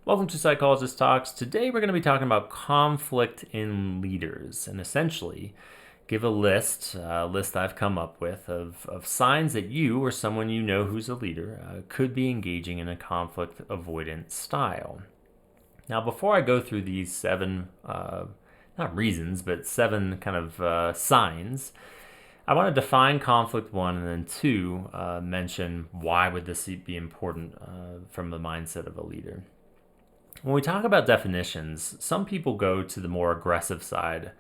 Welcome to Psychologist Talks. Today we're going to be talking about conflict in leaders and essentially give a list I've come up with of signs that you or someone you know who's a leader could be engaging in a conflict avoidant style. Now, before I go through these seven, not reasons, but seven kind of signs, I want to define conflict one, and then two, mention why would this be important from the mindset of a leader. When we talk about definitions, some people go to the more aggressive side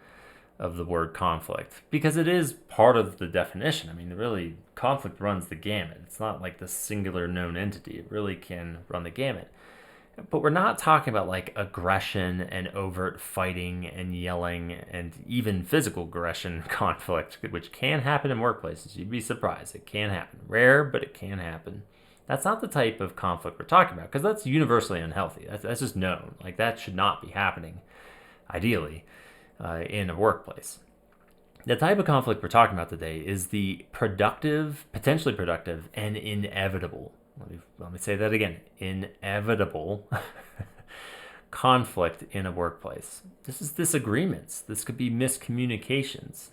of the word conflict because it is part of the definition. I mean, really, conflict runs the gamut. It's not like the singular known entity. It really can run the gamut. But we're not talking about like aggression and overt fighting and yelling and even physical aggression conflict, which can happen in workplaces. You'd be surprised. It can happen. Rare, but it can happen. That's not the type of conflict we're talking about because that's universally unhealthy. That's just known. Like that should not be happening, ideally, in a workplace. The type of conflict we're talking about today is the productive, potentially productive, and inevitable. Let me say that again. Inevitable conflict in a workplace. This is disagreements. This could be miscommunications.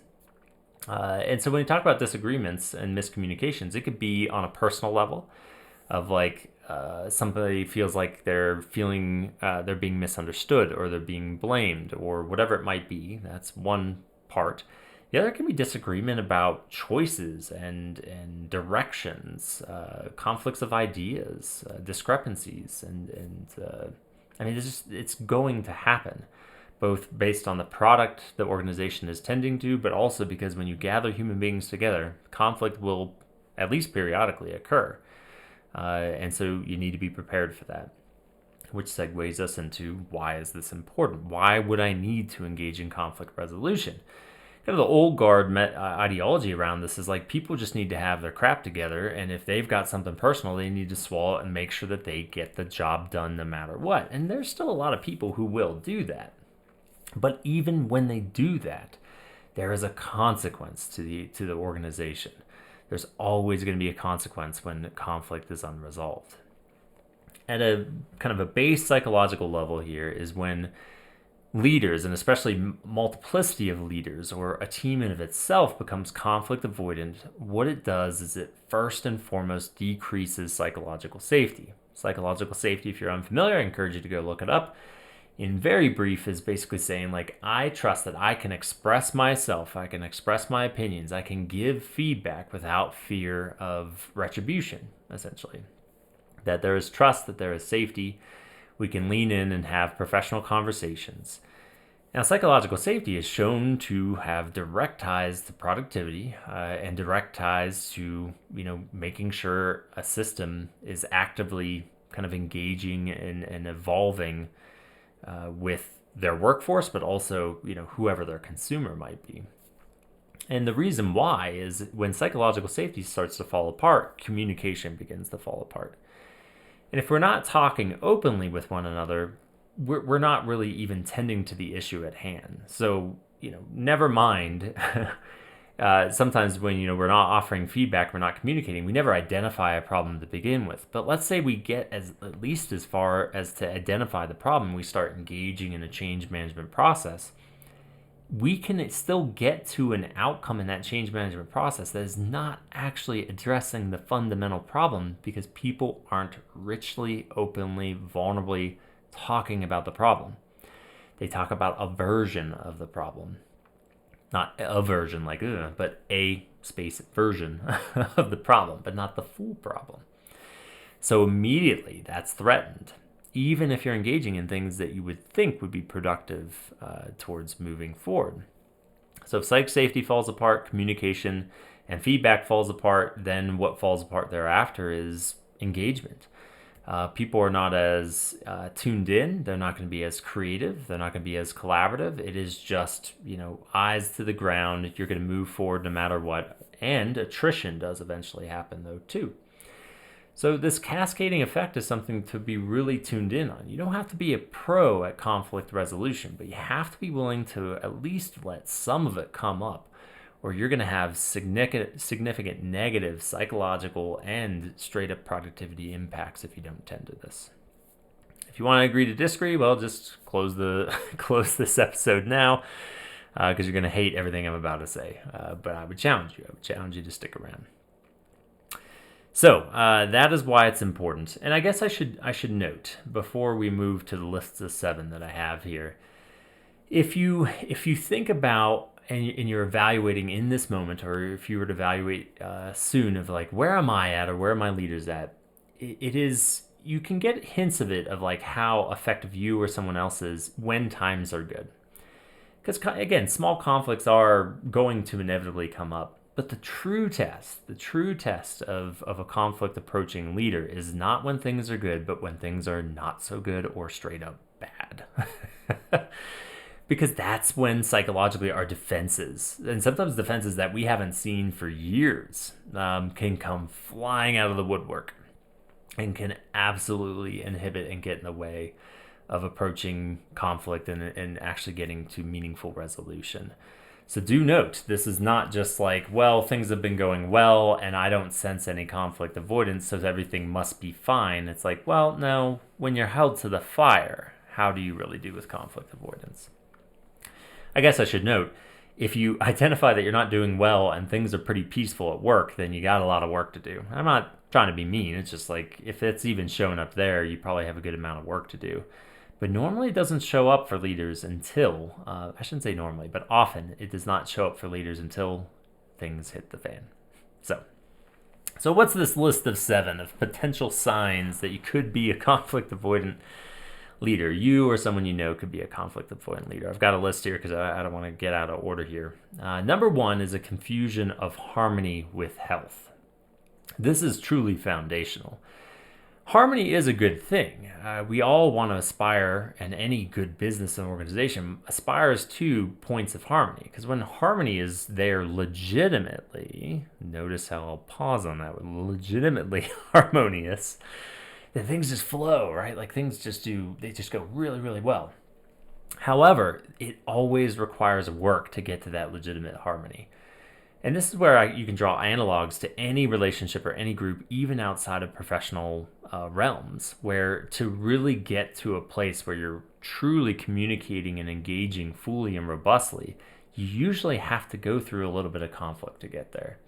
And so when you talk about disagreements and miscommunications, it could be on a personal level of like somebody feels like they're being misunderstood or they're being blamed or whatever it might be. That's one part. The other can be disagreement about choices and directions, conflicts of ideas, discrepancies, and I mean, it's going to happen, both based on the product the organization is tending to, but also because when you gather human beings together, conflict will at least periodically occur, and so you need to be prepared for that. Which segues us into why is this important? Why would I need to engage in conflict resolution? Kind of the old guard ideology around this is like people just need to have their crap together, and if they've got something personal, they need to swallow it and make sure that they get the job done no matter what. And there's still a lot of people who will do that. But even when they do that, there is a consequence to the organization. There's always going to be a consequence when conflict is unresolved. At a kind of a base psychological level here is when leaders, and especially multiplicity of leaders or a team in of itself, becomes conflict avoidant. What it does is it first and foremost decreases psychological safety. Psychological safety, if you're unfamiliar, I encourage you to go look it up. In very brief, is basically saying like, I trust that I can express myself, I can express my opinions, I can give feedback without fear of retribution, essentially. That there is trust, that there is safety. We can lean in and have professional conversations. Now, psychological safety is shown to have direct ties to productivity and direct ties to, making sure a system is actively kind of engaging and evolving with their workforce, but also, whoever their consumer might be. And the reason why is when psychological safety starts to fall apart, communication begins to fall apart. And if we're not talking openly with one another, we're not really even tending to the issue at hand. So, never mind. Sometimes when, we're not offering feedback, we're not communicating, we never identify a problem to begin with. But let's say we get at least as far as to identify the problem, we start engaging in a change management process. We can still get to an outcome in that change management process that is not actually addressing the fundamental problem because people aren't richly, openly, vulnerably talking about the problem. They talk about a version of the problem. Not a version like, but a space version of the problem, but not the full problem. So immediately that's threatened, even if you're engaging in things that you would think would be productive towards moving forward. So if psych safety falls apart, communication and feedback falls apart, then what falls apart thereafter is engagement. People are not as tuned in. They're not going to be as creative. They're not going to be as collaborative. It is just, eyes to the ground. You're going to move forward no matter what. And attrition does eventually happen, though, too. So this cascading effect is something to be really tuned in on. You don't have to be a pro at conflict resolution, but you have to be willing to at least let some of it come up, or you're going to have significant negative psychological and straight up productivity impacts if you don't tend to this. If you want to agree to disagree, well, just close this episode now, because you're going to hate everything I'm about to say. But I would challenge you to stick around. So that is why it's important. And I guess I should note before we move to the list of 7 that I have here, if you think about and you're evaluating in this moment, or if you were to evaluate soon of like, where am I at, or where are my leaders at, it is, you can get hints of it, of like how effective you or someone else is when times are good. Because again, small conflicts are going to inevitably come up. But the true test of a conflict approaching leader is not when things are good, but when things are not so good or straight up bad. Because that's when psychologically our defenses, and sometimes defenses that we haven't seen for years, can come flying out of the woodwork and can absolutely inhibit and get in the way of approaching conflict and actually getting to meaningful resolution. So do note, this is not just like, well, things have been going well and I don't sense any conflict avoidance, so everything must be fine. It's like, well, no, when you're held to the fire, how do you really do with conflict avoidance? I guess I should note, if you identify that you're not doing well and things are pretty peaceful at work, then you got a lot of work to do. I'm not trying to be mean. It's just like, if it's even showing up there, you probably have a good amount of work to do. But normally it doesn't show up for leaders until, I shouldn't say normally, but often it does not show up for leaders until things hit the fan. So what's this list of 7 of potential signs that you could be a conflict avoidant leader? You or someone you know could be a conflict avoidant leader. I've got a list here because I don't want to get out of order here. Number 1 is a confusion of harmony with health. This is truly foundational. Harmony is a good thing. We all want to aspire, and any good business and organization aspires to points of harmony. Because when harmony is there legitimately, notice how I'll pause on that, legitimately harmonious, then things just flow, right? Like things they just go really, really well. However, it always requires work to get to that legitimate harmony. And this is where you can draw analogs to any relationship or any group, even outside of professional realms, where to really get to a place where you're truly communicating and engaging fully and robustly, you usually have to go through a little bit of conflict to get there.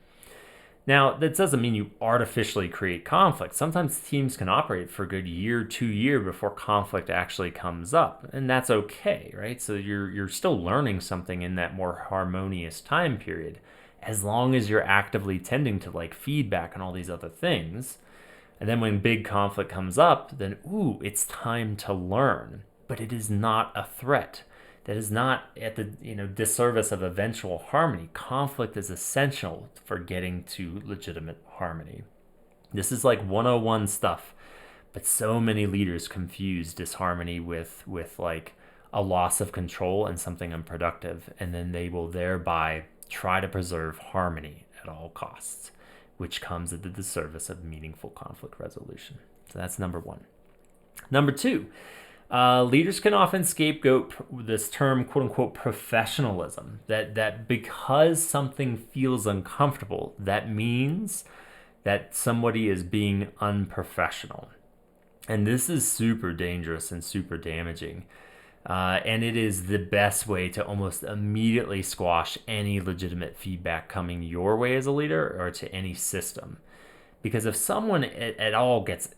Now, that doesn't mean you artificially create conflict. Sometimes teams can operate for a good year, 2 years before conflict actually comes up, and that's okay, right? So you're still learning something in that more harmonious time period, as long as you're actively tending to like feedback and all these other things. And then when big conflict comes up, then it's time to learn. But it is not a threat. That is not at the disservice of eventual harmony. Conflict is essential for getting to legitimate harmony. This is like 101 stuff. But so many leaders confuse disharmony with like a loss of control and something unproductive, and then they will thereby try to preserve harmony at all costs, which comes at the disservice of meaningful conflict resolution. So that's number 1. Number 2, leaders can often scapegoat this term, quote unquote, professionalism, that because something feels uncomfortable, that means that somebody is being unprofessional. And this is super dangerous and super damaging. And it is the best way to almost immediately squash any legitimate feedback coming your way as a leader or to any system. Because if someone at all gets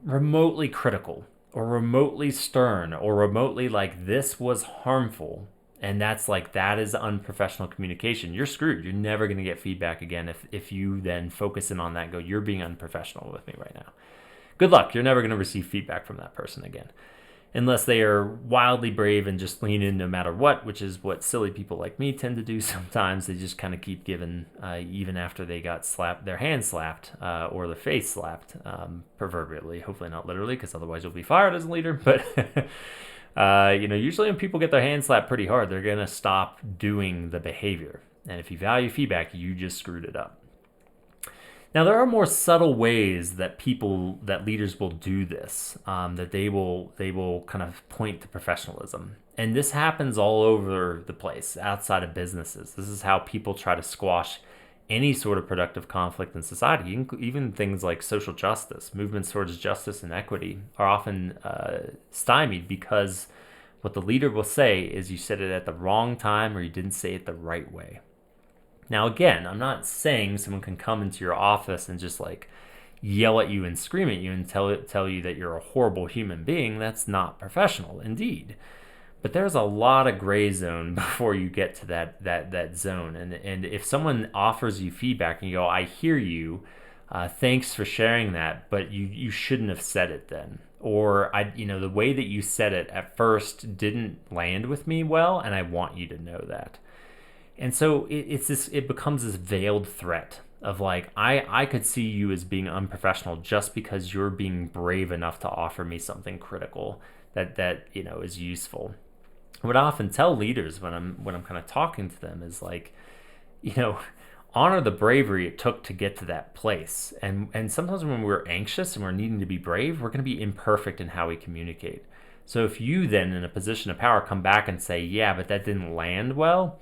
remotely critical or remotely stern or remotely like this was harmful, and that is unprofessional communication, you're screwed. You're never going to get feedback again if you then focus in on that and go, you're being unprofessional with me right now. Good luck. You're never going to receive feedback from that person again. Unless they are wildly brave and just lean in no matter what, which is what silly people like me tend to do sometimes. They just kind of keep giving, even after they got slapped, their hand slapped or their face slapped, proverbially. Hopefully not literally, because otherwise you'll be fired as a leader. But usually when people get their hand slapped pretty hard, they're going to stop doing the behavior. And if you value feedback, you just screwed it up. Now, there are more subtle ways that leaders will do this, that they will kind of point to professionalism. And this happens all over the place outside of businesses. This is how people try to squash any sort of productive conflict in society, even things like social justice, movements towards justice and equity, are often stymied because what the leader will say is you said it at the wrong time or you didn't say it the right way. Now, again, I'm not saying someone can come into your office and just like yell at you and scream at you and tell you that you're a horrible human being. That's not professional, indeed. But there's a lot of gray zone before you get to that zone. And if someone offers you feedback and you go, I hear you, thanks for sharing that, but you shouldn't have said it then. Or the way that you said it at first didn't land with me well, and I want you to know that. And so it becomes this veiled threat of like, I could see you as being unprofessional just because you're being brave enough to offer me something critical that is useful. What I often tell leaders when I'm kind of talking to them is like, honor the bravery it took to get to that place. And sometimes when we're anxious and we're needing to be brave, we're going to be imperfect in how we communicate. So if you then in a position of power come back and say, yeah, but that didn't land well,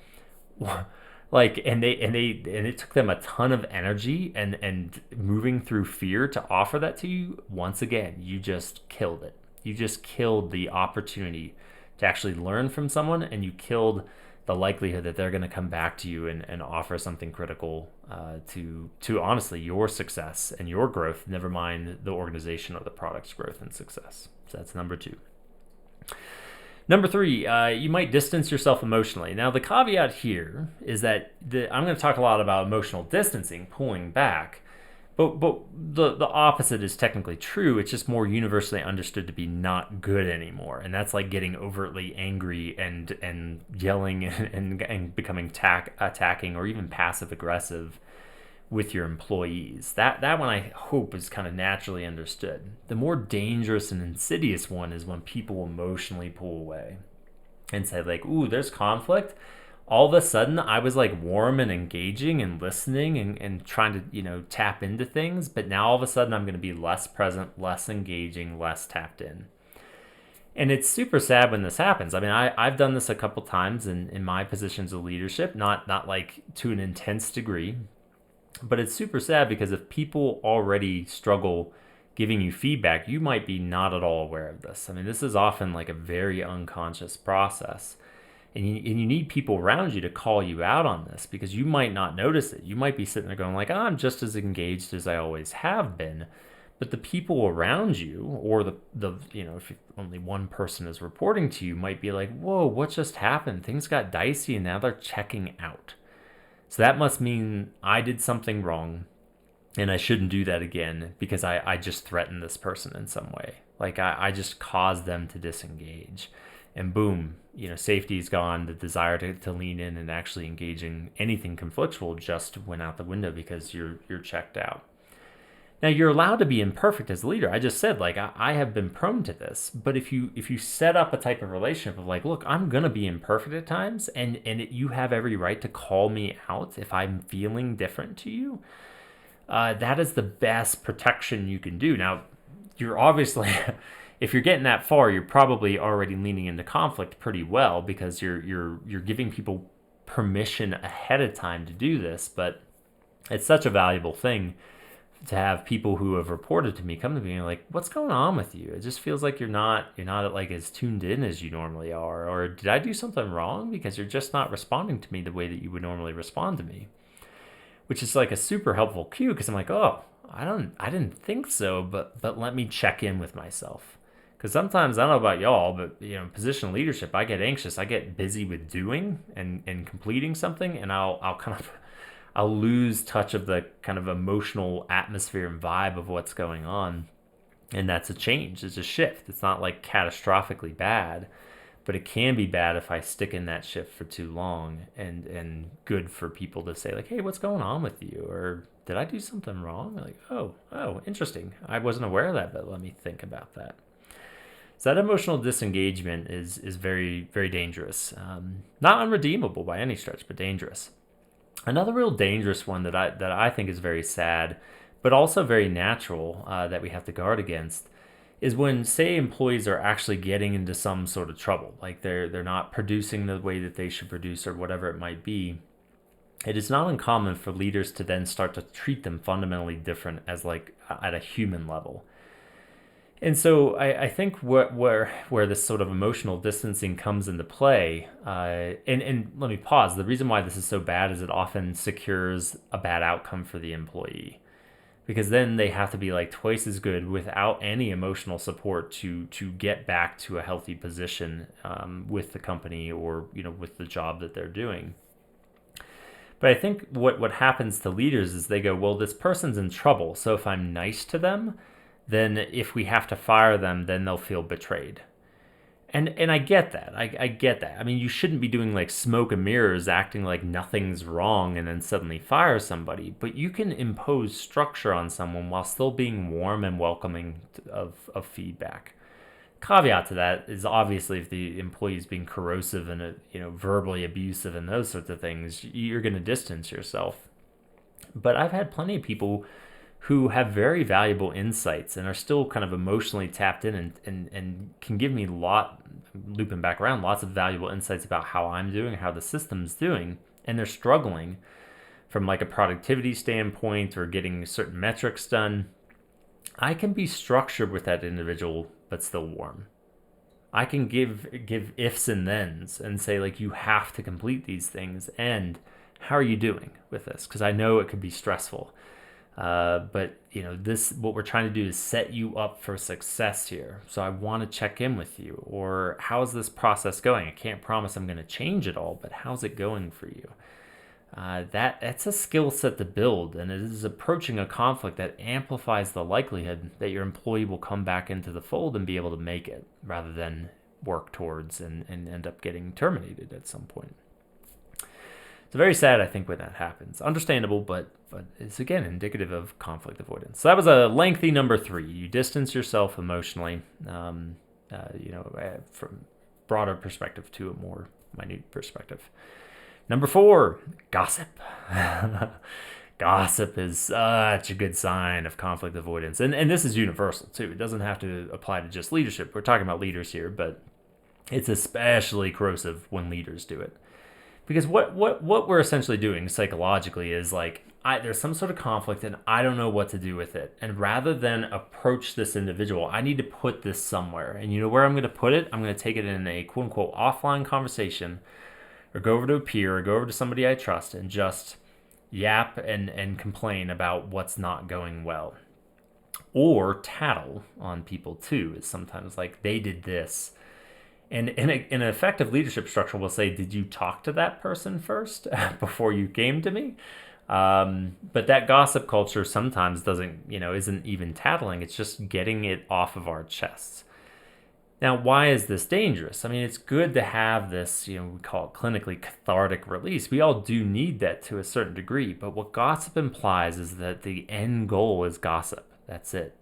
and it took them a ton of energy and moving through fear to offer that to you, once again, you just killed it. You just killed the opportunity to actually learn from someone, and you killed the likelihood that they're going to come back to you and offer something critical to honestly your success and your growth, never mind the organization or the product's growth and success. So that's number 2. Number 3, you might distance yourself emotionally. Now, the caveat here is that I'm going to talk a lot about emotional distancing, pulling back, but the opposite is technically true. It's just more universally understood to be not good anymore, and that's like getting overtly angry and yelling and becoming attacking or even passive aggressive with your employees. That one I hope is kind of naturally understood. The more dangerous and insidious one is when people emotionally pull away and say like, ooh, there's conflict. All of a sudden I was like warm and engaging and listening and trying to, tap into things. But now all of a sudden I'm going to be less present, less engaging, less tapped in. And it's super sad when this happens. I mean, I've done this a couple times in my positions of leadership, not like to an intense degree. But it's super sad because if people already struggle giving you feedback, you might be not at all aware of this. I mean, this is often like a very unconscious process. And you need people around you to call you out on this because you might not notice it. You might be sitting there going like, I'm just as engaged as I always have been. But the people around you or the if only one person is reporting to you might be like, whoa, what just happened? Things got dicey and now they're checking out. So that must mean I did something wrong and I shouldn't do that again because I just threatened this person in some way. Like I just caused them to disengage. And boom, safety's gone. The desire to lean in and actually engage in anything conflictual just went out the window because you're checked out. Now, you're allowed to be imperfect as a leader. I just said, like, I have been prone to this. But if you set up a type of relationship of like, look, I'm going to be imperfect at times, and you have every right to call me out if I'm feeling different to you, that is the best protection you can do. Now, you're obviously, if you're getting that far, you're probably already leaning into conflict pretty well because you're giving people permission ahead of time to do this. But it's such a valuable thing to have people who have reported to me come to me and like, what's going on with you? It just feels like you're not like as tuned in as you normally are. Or did I do something wrong? Because you're just not responding to me the way that you would normally respond to me, which is like a super helpful cue because I'm like, oh, I didn't think so, but let me check in with myself. Because sometimes, I don't know about y'all, but position leadership, I get anxious. I get busy with doing and completing something, and I'll lose touch of the kind of emotional atmosphere and vibe of what's going on. And that's a change. It's a shift. It's not like catastrophically bad, but it can be bad if I stick in that shift for too long, and good for people to say like, hey, what's going on with you? Or did I do something wrong? Like, oh, interesting. I wasn't aware of that, but let me think about that. So that emotional disengagement is very, very dangerous. Not unredeemable by any stretch, but dangerous. Another real dangerous one that I think is very sad, but also very natural that we have to guard against, is when, say, employees are actually getting into some sort of trouble, like they're not producing the way that they should produce or whatever it might be, it is not uncommon for leaders to then start to treat them fundamentally different as like at a human level. And so I think where this sort of emotional distancing comes into play, and let me pause. The reason why this is so bad is it often secures a bad outcome for the employee, because then they have to be like twice as good without any emotional support to get back to a healthy position with the company or with the job that they're doing. But I think what happens to leaders is they go, well, this person's in trouble, so if I'm nice to them, then if we have to fire them, then they'll feel betrayed. And I get that. I get that. I mean, you shouldn't be doing like smoke and mirrors, acting like nothing's wrong and then suddenly fire somebody. But you can impose structure on someone while still being warm and welcoming of feedback. Caveat to that is obviously if the employee is being corrosive and verbally abusive and those sorts of things, you're going to distance yourself. But I've had plenty of people who have very valuable insights and are still kind of emotionally tapped in and can give me looping back around, lots of valuable insights about how I'm doing, how the system's doing, and they're struggling from like a productivity standpoint or getting certain metrics done. I can be structured with that individual but still warm. I can give ifs and thens and say like, you have to complete these things, and how are you doing with this? Because I know it could be stressful. But what we're trying to do is set you up for success here. So I want to check in with you, or how's this process going? I can't promise I'm going to change it all, but how's it going for you? That's a skill set to build, and it is approaching a conflict that amplifies the likelihood that your employee will come back into the fold and be able to make it, rather than work towards and end up getting terminated at some point. It's very sad, I think, when that happens. Understandable, but it's, again, indicative of conflict avoidance. So that was a lengthy number 3. You distance yourself emotionally, from broader perspective to a more minute perspective. Number 4, gossip. Gossip is such a good sign of conflict avoidance. And this is universal, too. It doesn't have to apply to just leadership. We're talking about leaders here, but it's especially corrosive when leaders do it. Because what we're essentially doing psychologically is like, there's some sort of conflict and I don't know what to do with it. And rather than approach this individual, I need to put this somewhere. And you know where I'm going to put it? I'm going to take it in a quote unquote offline conversation, or go over to a peer, or go over to somebody I trust and just yap and complain about what's not going well. Or tattle on people too, is sometimes like, they did this. And in an effective leadership structure, we'll say, did you talk to that person first before you came to me? But that gossip culture sometimes isn't even tattling. It's just getting it off of our chests. Now, why is this dangerous? I mean, it's good to have this, we call it clinically cathartic release. We all do need that to a certain degree. But what gossip implies is that the end goal is gossip. That's it.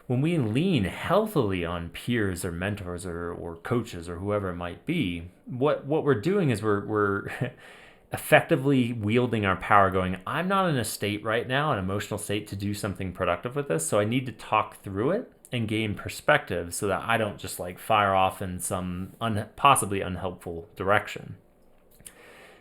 When we lean healthily on peers or mentors or coaches or whoever it might be, what we're doing is we're effectively wielding our power, going, I'm not in a state right now, an emotional state, to do something productive with this, so I need to talk through it and gain perspective so that I don't just like fire off in some possibly unhelpful direction.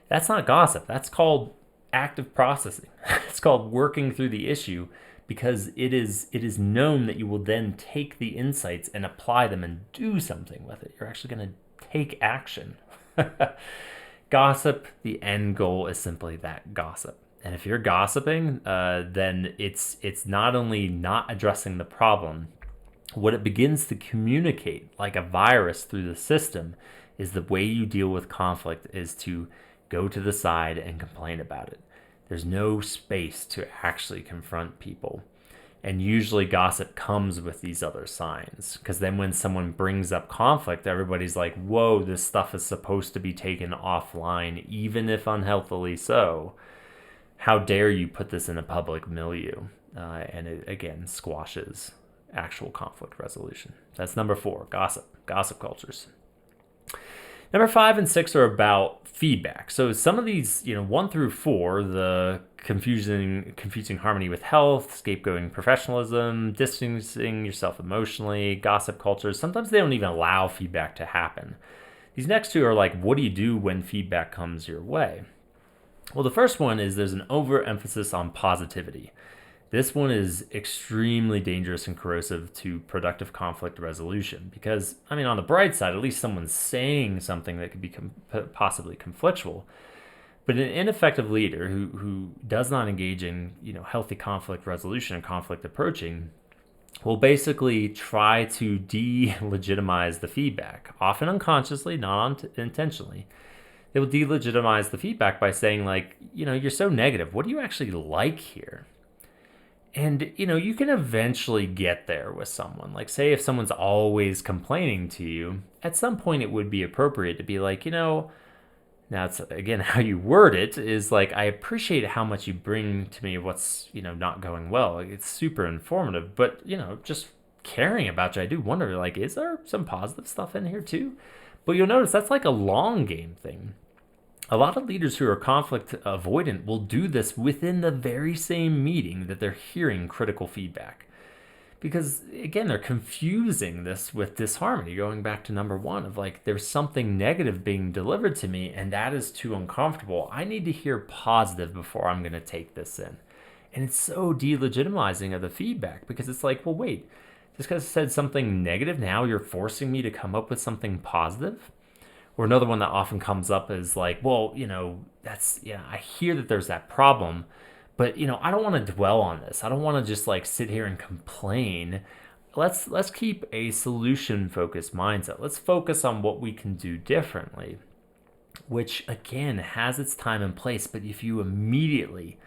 That's not gossip. That's called active processing. It's called working through the issue, because it is known that you will then take the insights and apply them and do something with it. You're actually going to take action. Gossip, the end goal is simply that, gossip. And if you're gossiping, then it's not only not addressing the problem, what it begins to communicate like a virus through the system is the way you deal with conflict is to go to the side and complain about it. There's no space to actually confront people. And usually gossip comes with these other signs, because then when someone brings up conflict, everybody's like, whoa, this stuff is supposed to be taken offline, even if unhealthily so. How dare you put this in a public milieu? And it, again, squashes actual conflict resolution. That's number 4, gossip cultures. Number 5 and 6 are about feedback. So some of these, 1 through 4, the confusing harmony with health, scapegoating professionalism, distancing yourself emotionally, gossip cultures, sometimes they don't even allow feedback to happen. These next 2 are like, what do you do when feedback comes your way? Well, the first one is there's an overemphasis on positivity. This one is extremely dangerous and corrosive to productive conflict resolution because, I mean, on the bright side, at least someone's saying something that could be possibly conflictual. But an ineffective leader who does not engage in healthy conflict resolution and conflict approaching will basically try to delegitimize the feedback, often unconsciously, not intentionally. They will delegitimize the feedback by saying, like, you're so negative. What do you actually like here? And, you can eventually get there with someone. Like, say if someone's always complaining to you, at some point it would be appropriate to be like, now it's, again, how you word it is like, I appreciate how much you bring to me of what's, not going well. Like, it's super informative, but, just caring about you, I do wonder, like, is there some positive stuff in here too? But you'll notice that's like a long game thing. A lot of leaders who are conflict avoidant will do this within the very same meeting that they're hearing critical feedback. Because, again, they're confusing this with disharmony, going back to number one of like, there's something negative being delivered to me and that is too uncomfortable. I need to hear positive before I'm going to take this in. And it's so delegitimizing of the feedback because it's like, well, wait, this guy said something negative. Now you're forcing me to come up with something positive. Or another one that often comes up is like, well, I hear that there's that problem, but, I don't want to dwell on this. I don't want to just like sit here and complain. Let's keep a solution-focused mindset. Let's focus on what we can do differently, which, again, has its time and place. But if you immediately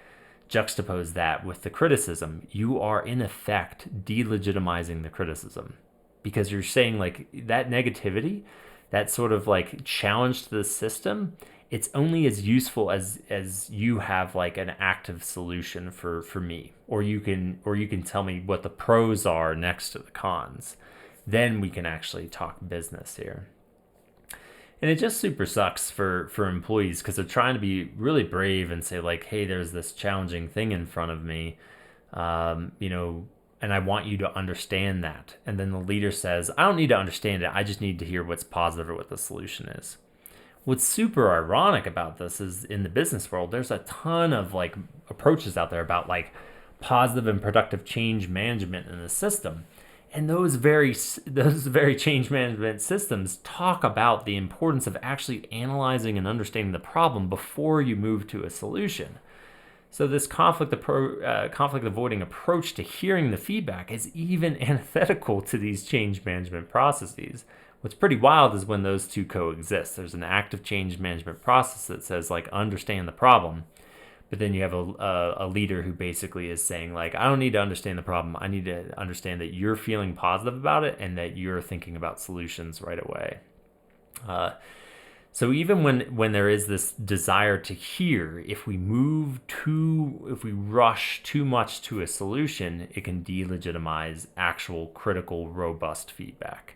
juxtapose that with the criticism, you are, in effect, delegitimizing the criticism because you're saying like that negativity, that sort of like challenge to the system, it's only as useful as you have like an active solution for me, or you can tell me what the pros are next to the cons. Then we can actually talk business here. And it just super sucks for employees because they're trying to be really brave and say like, hey, there's this challenging thing in front of me, and I want you to understand that. And then the leader says, I don't need to understand it. I just need to hear what's positive or what the solution is. What's super ironic about this is in the business world, there's a ton of like approaches out there about like positive and productive change management in the system. And those very change management systems talk about the importance of actually analyzing and understanding the problem before you move to a solution. So this conflict avoiding approach to hearing the feedback is even antithetical to these change management processes. What's pretty wild is when those two coexist. There's an active change management process that says like understand the problem, but then you have a leader who basically is saying like, I don't need to understand the problem. I need to understand that you're feeling positive about it and that you're thinking about solutions right away. So even when there is this desire to hear, if we rush too much to a solution, it can delegitimize actual critical, robust feedback.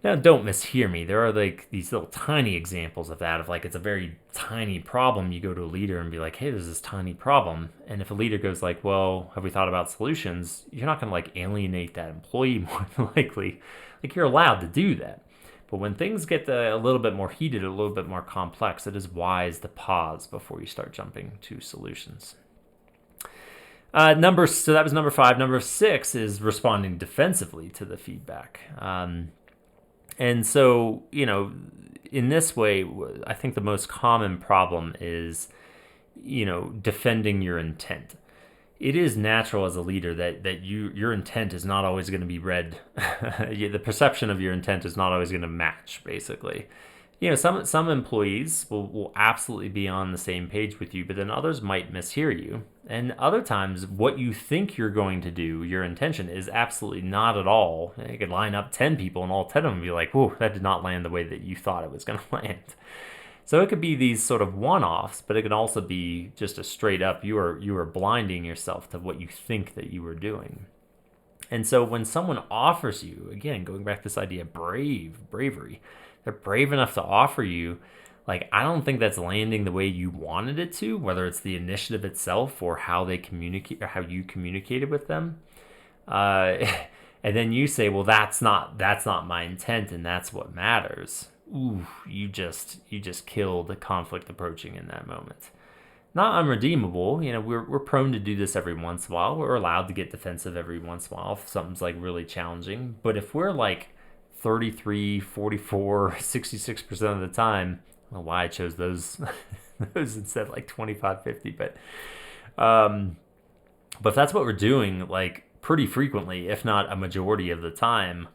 Now, don't mishear me. There are like these little tiny examples of that, of like it's a very tiny problem. You go to a leader and be like, hey, there's this tiny problem. And if a leader goes like, well, have we thought about solutions? You're not going to like alienate that employee more than likely. Like you're allowed to do that. But when things get a little bit more heated, a little bit more complex, it is wise to pause before you start jumping to solutions. So that was number 5. Number 6 is responding defensively to the feedback. And so, in this way, I think the most common problem is, defending your intent. It is natural as a leader that your intent is not always going to be read. The perception of your intent is not always going to match, basically. Some employees will absolutely be on the same page with you, but then others might mishear you. And other times, what you think you're going to do, your intention, is absolutely not at all. You could line up 10 people and all 10 of them be like, whoa, that did not land the way that you thought it was going to land. So it could be these sort of one-offs, but it can also be just a straight up, you are blinding yourself to what you think that you were doing. And so when someone offers you, again, going back to this idea of bravery, they're brave enough to offer you, like, I don't think that's landing the way you wanted it to, whether it's the initiative itself or how they communicate or how you communicated with them. And then you say, well, that's not my intent and that's what matters. Ooh, you just killed the conflict approaching in that moment. not unredeemable. We're prone to do this every once in a while. We're allowed to get defensive every once in a while if something's like really challenging. But if we're like 33, 44, 66% of the time, I don't know why I chose those those instead of like 25, 50, but if that's what we're doing like pretty frequently, if not a majority of the time,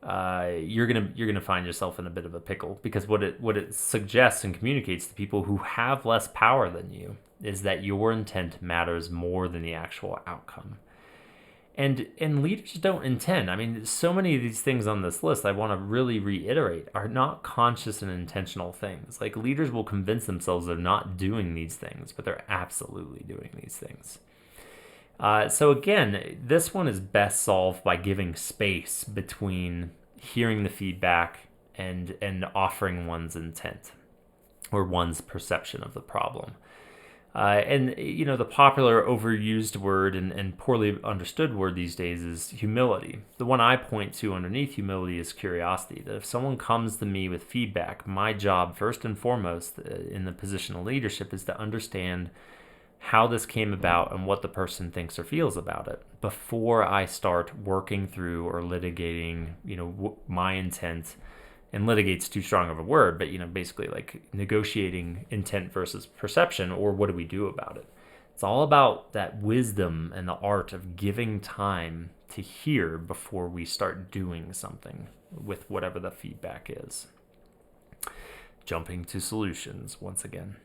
you're gonna find yourself in a bit of a pickle, because what it suggests and communicates to people who have less power than you is that your intent matters more than the actual outcome. And leaders don't intend. I mean, so many of these things on this list, I want to really reiterate, are not conscious and intentional things. Like, leaders will convince themselves they're not doing these things, but they're absolutely doing these things. So again, this one is best solved by giving space between hearing the feedback and offering one's intent or one's perception of the problem. And the popular overused word and poorly understood word these days is humility. The one I point to underneath humility is curiosity. That if someone comes to me with feedback, my job first and foremost in the position of leadership is to understand how this came about and what the person thinks or feels about it before I start working through or litigating, my intent. And litigate's too strong of a word, but basically like negotiating intent versus perception, or what do we do about it? It's all about that wisdom and the art of giving time to hear before we start doing something with whatever the feedback is. Jumping to solutions once again.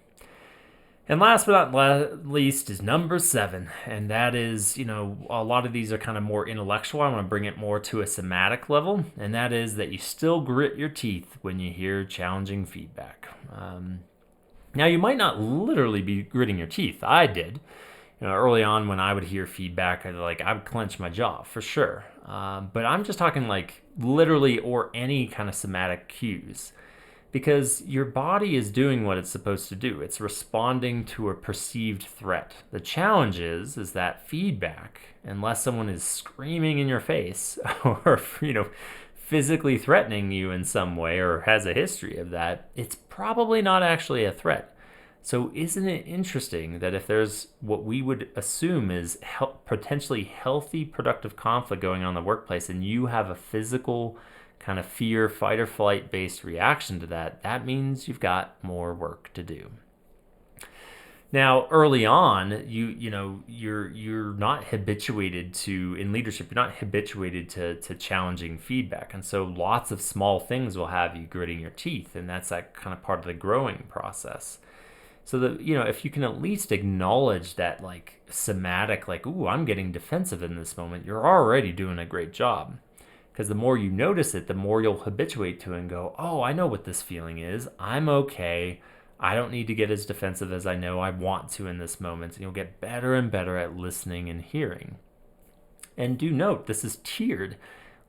And last but not least is number 7. And that is, a lot of these are kind of more intellectual. I want to bring it more to a somatic level. And that is that you still grit your teeth when you hear challenging feedback. Now, you might not literally be gritting your teeth. I did. Early on when I would hear feedback, I would clench my jaw for sure. But I'm just talking like literally or any kind of somatic cues. Because your body is doing what it's supposed to do. It's responding to a perceived threat. The challenge is that feedback, unless someone is screaming in your face or, physically threatening you in some way or has a history of that, it's probably not actually a threat. So isn't it interesting that if there's what we would assume is potentially healthy, productive conflict going on in the workplace, and you have a physical kind of fear, fight or flight based reaction to that, that means you've got more work to do. Now, early on, you're not habituated to, in leadership, you're not habituated to challenging feedback. And so lots of small things will have you gritting your teeth, and that's that kind of part of the growing process. So that, if you can at least acknowledge that like somatic, like, ooh, I'm getting defensive in this moment, you're already doing a great job. Because the more you notice it, the more you'll habituate to it and go, oh, I know what this feeling is. I'm okay. I don't need to get as defensive as I know I want to in this moment. And you'll get better and better at listening and hearing. And do note, this is tiered.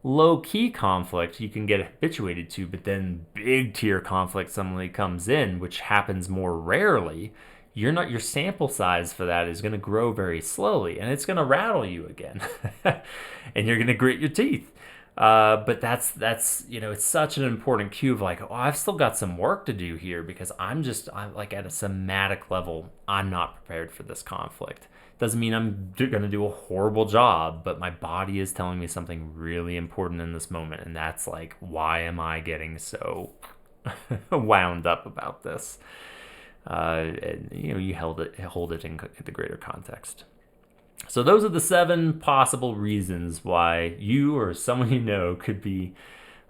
Low-key conflict you can get habituated to, but then big tier conflict suddenly comes in, which happens more rarely. Your sample size for that is going to grow very slowly, and it's going to rattle you again. And you're going to grit your teeth. But that's it's such an important cue of like, oh, I've still got some work to do here, because I'm like at a somatic level, I'm not prepared for this conflict. Doesn't mean I'm going to do a horrible job, but my body is telling me something really important in this moment, and that's like, why am I getting so wound up about this? And, you hold it in the greater context. So those are the 7 possible reasons why you or someone could be,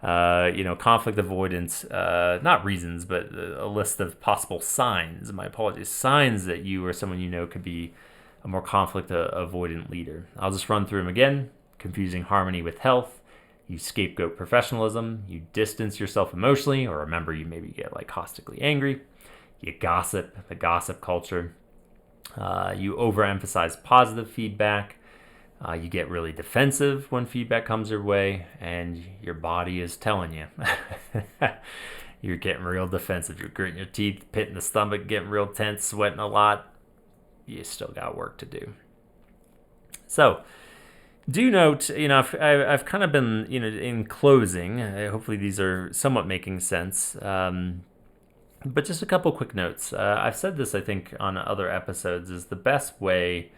conflict avoidance. Not reasons, but a list of possible signs. My apologies. Signs that you or someone could be a more conflict avoidant leader. I'll just run through them again. Confusing harmony with health. You scapegoat professionalism. You distance yourself emotionally, or remember, you maybe get like caustically angry. You gossip, the gossip culture. You overemphasize positive feedback. You get really defensive when feedback comes your way, and your body is telling you. You're getting real defensive. You're gritting your teeth, pit in the stomach, getting real tense, sweating a lot. You still got work to do. So, do note, I've kind of been, in closing, hopefully these are somewhat making sense. But just a couple quick notes. I've said this, I think, on other episodes, is the best way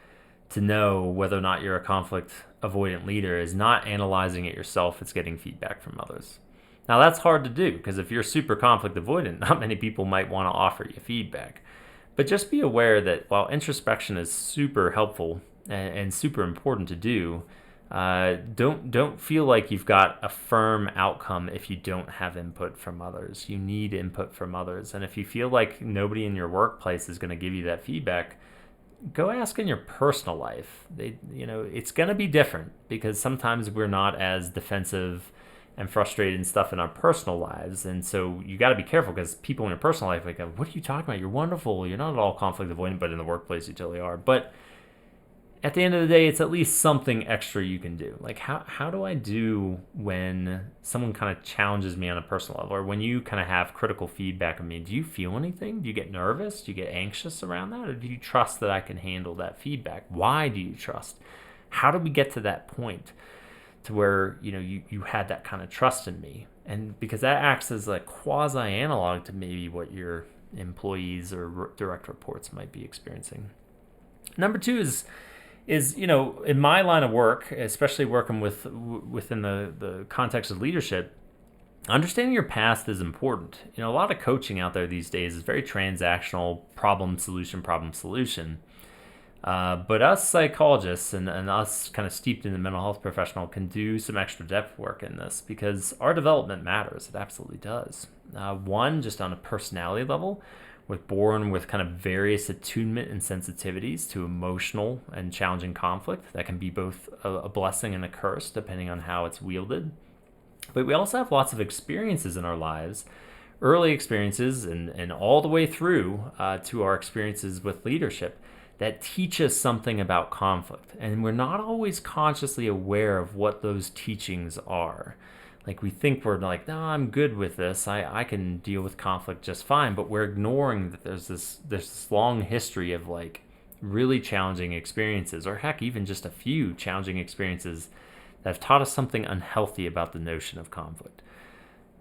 to know whether or not you're a conflict avoidant leader is not analyzing it yourself, it's getting feedback from others. Now, that's hard to do because if you're super conflict avoidant, not many people might want to offer you feedback. But just be aware that while introspection is super helpful and super important to do, don't feel like you've got a firm outcome if you don't have input from others. You need input from others, and if you feel like nobody in your workplace is going to give you that feedback, go ask in your personal life. It's going to be different because sometimes we're not as defensive and frustrated and stuff in our personal lives, and so you got to be careful because people in your personal life like, what are you talking about? You're wonderful. You're not at all conflict avoidant, but in the workplace you totally are. But at the end of the day, it's at least something extra you can do. Like, how do I do when someone kind of challenges me on a personal level, or when you kind of have critical feedback of me? Do you feel anything? Do you get nervous? Do you get anxious around that? Or do you trust that I can handle that feedback? Why do you trust? How do we get to that point to where, you had that kind of trust in me? And because that acts as a quasi-analog to maybe what your employees or direct reports might be experiencing. Number two is in my line of work, especially working within the context of leadership, understanding your past is important. A lot of coaching out there these days is very transactional, problem solution. But us psychologists and us kind of steeped in the mental health professional can do some extra depth work in this because our development matters. It absolutely does. One, just on a personality level, we're born with kind of various attunement and sensitivities to emotional and challenging conflict that can be both a blessing and a curse depending on how it's wielded. But we also have lots of experiences in our lives, early experiences and all the way through to our experiences with leadership that teach us something about conflict. And we're not always consciously aware of what those teachings are. Like, we think we're like, no, I'm good with this. I can deal with conflict just fine. But we're ignoring that there's this long history of like really challenging experiences, or heck, even just a few challenging experiences that have taught us something unhealthy about the notion of conflict.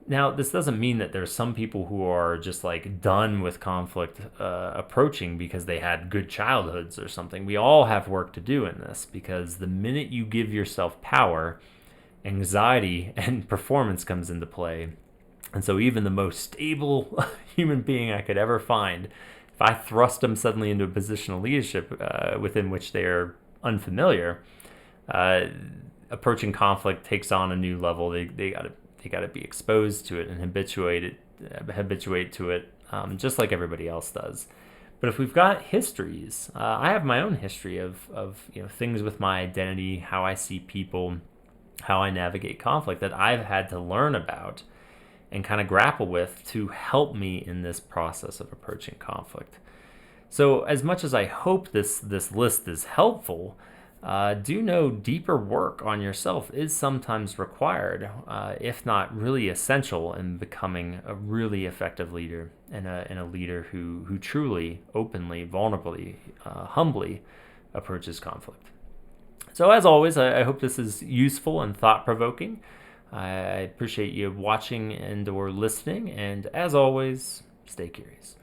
Now, this doesn't mean that there's some people who are just like done with conflict approaching because they had good childhoods or something. We all have work to do in this because the minute you give yourself power, anxiety and performance comes into play. And so even the most stable human being I could ever find, if I thrust them suddenly into a position of leadership within which they are unfamiliar, approaching conflict takes on a new level. They got to be exposed to it and habituate to it, just like everybody else does. But if we've got histories, I have my own history of things with my identity, how I see people, how I navigate conflict that I've had to learn about and kind of grapple with to help me in this process of approaching conflict. So as much as I hope this list is helpful, do know deeper work on yourself is sometimes required, if not really essential in becoming a really effective leader and a leader who truly, openly, vulnerably, humbly approaches conflict. So as always, I hope this is useful and thought-provoking. I appreciate you watching and or listening, and as always, stay curious.